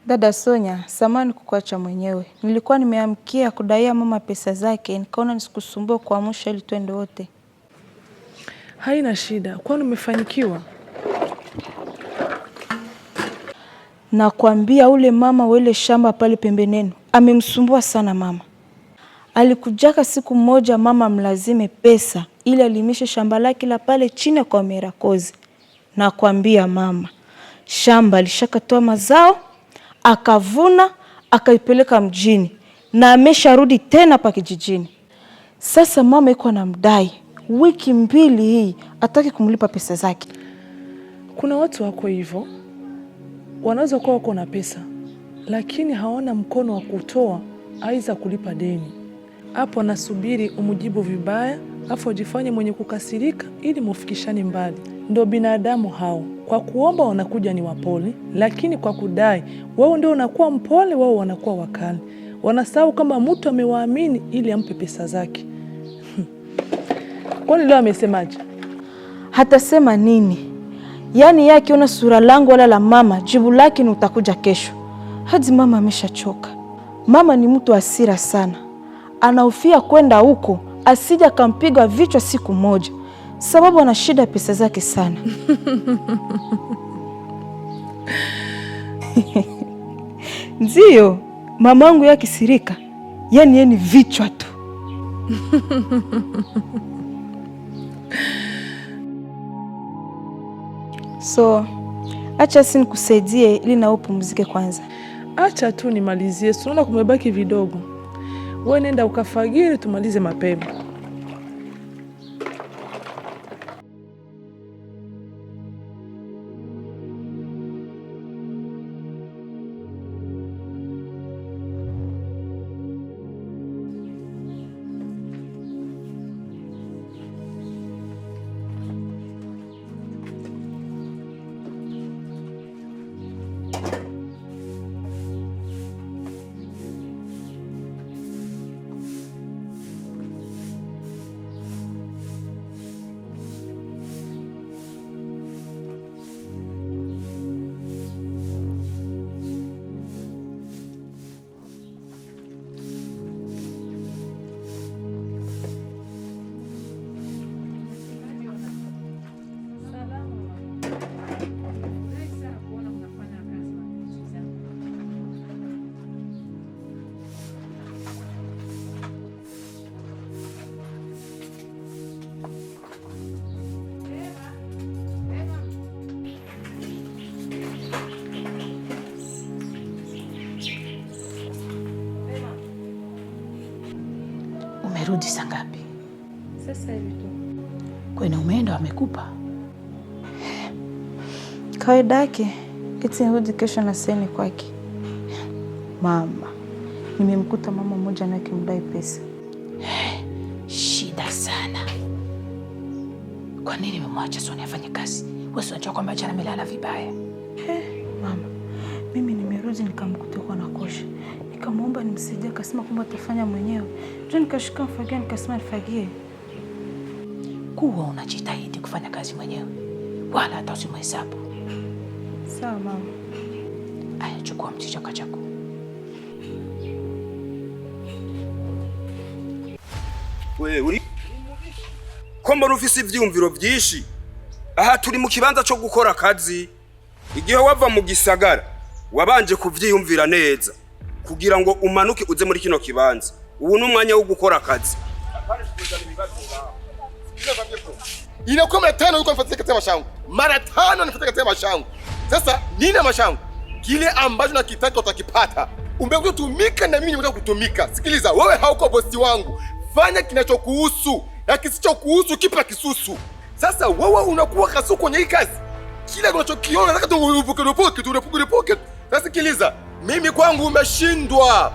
Dada Sonya, samahani kukuacha mwenyewe. Nilikuwa nimeamkia kudaia mama pesa zake, nikaona nisikusumbue kuamsha ili twende wote. Haina shida. Kwani umefanikiwa? Nakwambia ule mama wa ile shamba pale pembenenu amemsumbua sana mama. Alikujaka siku moja mama mlazime pesa ili alimishe shamba lake la pale chini kwa Mirakozi. Nakwambia mama, shamba alishakatoa mazao, akavuna, akaipeleka mjini na amesharudi tena pa kijijini. Sasa mama yuko anamdai wiki 2 hii ataki kumlipa pesa zake. Kuna watu wako hivyo, wanaweza kuwa wako na pesa lakini hawana mkono wa kutoa aiza kulipa deni. Hapo anasubiri umujibu vibaya afu ajifanye mwenye kukasirika ili mufikishane mbali. Ndio binadamu hao. Kwa kuomba wanakuja ni wapole, lakini kwa kudai wao ndio unakuwa mpole, wao wanakuwa wakali. Wanasahau kama mtu amewaamini ili ampe pesa zake. Kwani leo amesemaje? Hatasema nini? Yaani yeye akiona sura langu wala la mama, jibu lake ni utakuja kesho. Hadi mama ameshachoka. Mama ni mtu hasira sana. Anahofia kwenda huko asija kampiga vichwa siku moja, sababu ana shida pesa zake sana. Ndio, mamangu yake sirika. Yaani yeye ni vichwa tu. So, acha sisi nikusaidie ili na upumzike kwanza. Acha tu nimalizie, unaona kumebaki vidogo. Wewe nenda ukafagiri tumalize mapema. Umerudi saa ngapi? Sasa hivi tu. Kwani umeenda wamekupa? Kawaida yake eti nirudi kesho na seni kwake. Mama, nimemkuta mama mmoja na akimdai pesa. Shida sana. Kwa nini umemwacha Sonia afanye kazi? Wewe unajua kwamba jana amelala vibaya. Mama, mimi nimerudi nikamkuta kwa nakosha. Nikamwomba nimsaidie, akasema kwamba atafanya mwenyewe. Ndio nikashika mfagio nikasema nifagie. Kuwa unajitahidi kufanya kazi mwenyewe. Wala hata usimhesabu. Sawa mama. Aya, chukua mchichaka chako. We uri ko mbona ufise ivyumviro vyinshi? Aha turi mu kibanza cyo gukora akazi. Igihe wava mu gisagara wabanje kuvyiyumvira neza kugira ngo umanuke uze muri kino kibanza. Ubu n'umwanya wo gukora akazi. Inakuwa mara 5 yuko mfuatilia katika mashangu. Mara 5 nifuatilia katika mashangu. Sasa nini mashangu? Kile ambacho nakitaka utakipata. Umekuja kutumika na mimi nimekuja kutumika. Sikiliza, wewe hauko bosi wangu. Fanya kinachokuhusu na kisichokuhusu kipa kisusu. Sasa wewe unakuwa kasuku kwenye hii kazi. Kila unachokiona nataka tuurepuke. Sasa sikiliza, mimi kwangu umeshindwa.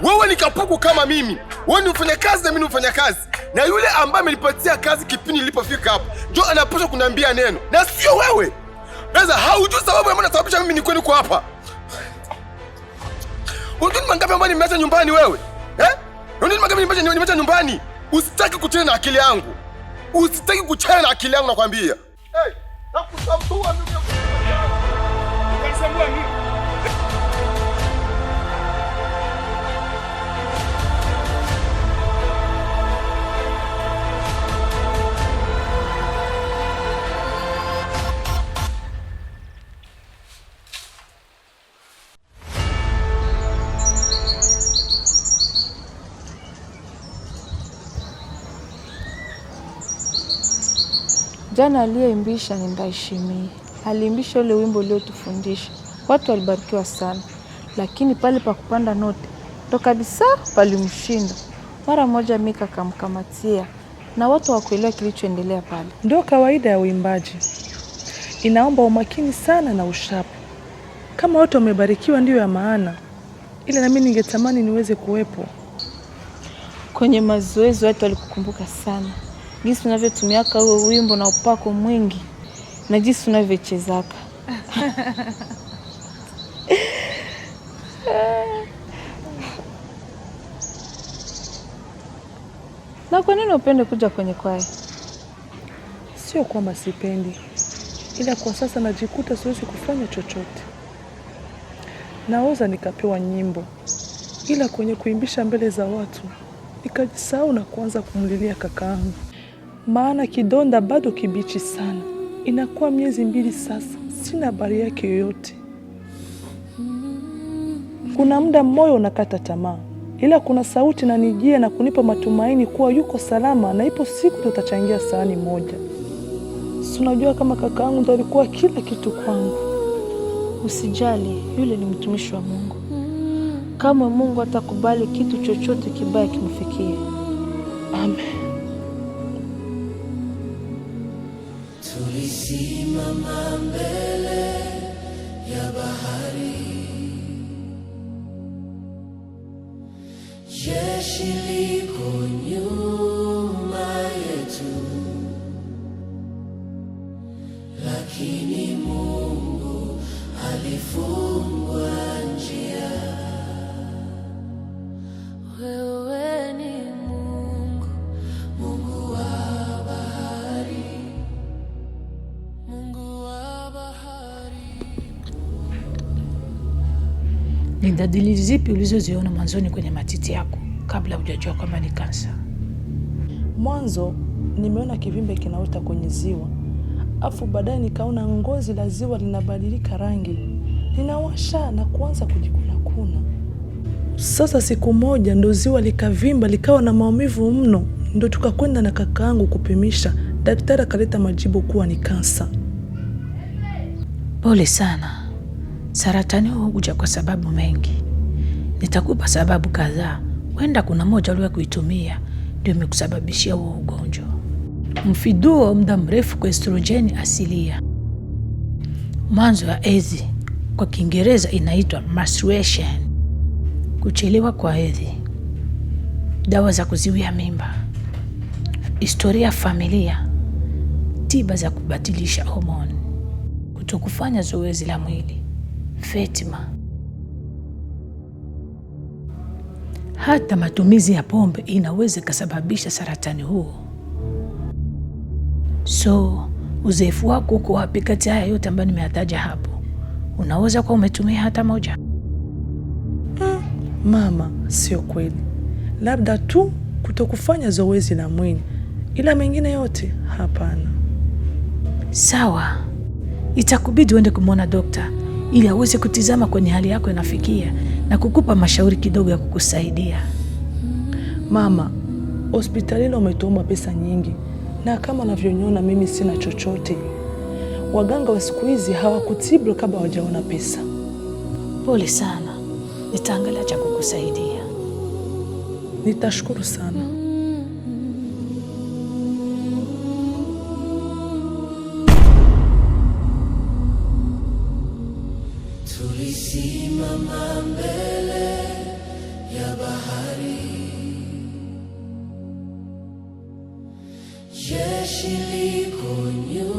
Wewe ni kapuku kama mimi. Wewe ni mfanya kazi na mimi ni mfanya kazi. Na yule ambaye amenipatia kazi kipindi nilipofika hapa ndio anapaswa kuniambia neno. Na sio wewe. Sasa haujui sababu ambayo inasababisha mimi nikwenda kwa hapa. Unajua mangapi ambayo nimeacha nyumbani wewe? Unajua mangapi nimeacha nyumbani? Usitaki kucheza na akili yangu. Usitaki kucheza na akili yangu nakwambia. Nakusambua mimi. Ukanisambua mimi. Jana aliyeimbisha ni Ndaishimie. Aliimbisha ule wimbo uliotufundisha. Watu walibarikiwa sana. Lakini pale pa kupanda note ndo kabisa palimshinda. Mara moja Mika akamkamatia na watu hawakuelewa kilichoendelea pale. Ndio kawaida ya uimbaji. Inaomba umakini sana na ushapu. Kama watu wamebarikiwa ndio ya maana. Ila na mimi ningetamani niweze kuwepo. Kwenye mazoezi watu walikukumbuka sana. Jinsi unavyotumiaka huo wimbo na upako mwingi na jinsi unavyochezaka. Na kwa nini upende kuja kwenye kwaya? Sio kwamba sipendi. Ila kwa sasa najikuta siwezi kufanya chochote. Naweza nikapewa nyimbo. Ila kwenye kuimbisha mbele za watu nikajisahau na kuanza kumlilia kakaangu. Maana kidonda bado kibichi sana. Inakuwa miezi 2 sasa. Sina habari yake yoyote. Kuna muda moyo unakata tamaa. Ila kuna sauti inanijia na kunipa matumaini kuwa yuko salama na ipo siku tutachangia sahani moja. Si unajua kama kakaangu ndo alikuwa kila kitu kwangu. Usijali, yule ni mtumishi wa Mungu. kamwe Mungu atakubali kitu chochote kibaya kimfikie. Amen. Tulisimama mbele ya bahari, jeshi liko nyuma yetu, lakini Mungu alifungua njia. Wewe ni Mungu, Mungu wa bahari, Mungu wa bahari. Ni dalili zipi ulizoziona mwanzoni kwenye matiti yako kabla hujajua kwamba ni kansa? Mwanzo nimeona kivimbe kinaota kwenye ziwa, afu baadaye nikaona ngozi la ziwa linabadilika rangi, linawasha na kuanza kujikuna-kuna. Sasa siku moja ndo ziwa likavimba, likawa na maumivu mno, ndo tukakwenda na kakaangu kupimisha. Daktari akaleta majibu kuwa ni kansa. Pole sana. Saratani huja kwa sababu mengi. Nitakupa sababu kadhaa. Wenda kuna moja uliwahi kuitumia ndio imekusababishia huo ugonjwa. Mfiduo wa muda mrefu kwa estrojeni asilia. Mwanzo wa hedhi kwa Kiingereza inaitwa menstruation. Kuchelewa kwa hedhi. Dawa za kuziwia mimba. Historia familia. Tiba za kubadilisha homoni. Kutokufanya zoezi la mwili. Fetima. Hata matumizi ya pombe inaweza kusababisha saratani huo. So, uzoefu wako uko wapi kati haya yote ambayo nimeyataja hapo? Unaweza kuwa umetumia hata moja? Mama, sio kweli. Labda tu kutokufanya zoezi la mwili, ila mengine yote hapana. Sawa. Itakubidi uende kumwona dokta ili aweze kutizama kwenye hali yako inafikia na kukupa mashauri kidogo ya kukusaidia. Mama, hospitalini umetuomba pesa nyingi, na kama unavyoniona mimi sina chochote. Waganga wa siku hizi hawakutibu kabla hawajaona pesa. Pole sana. Nitaangalia cha kukusaidia. Nitashukuru sana. Tulisimama mbele ya bahari, jeshi liko nyuma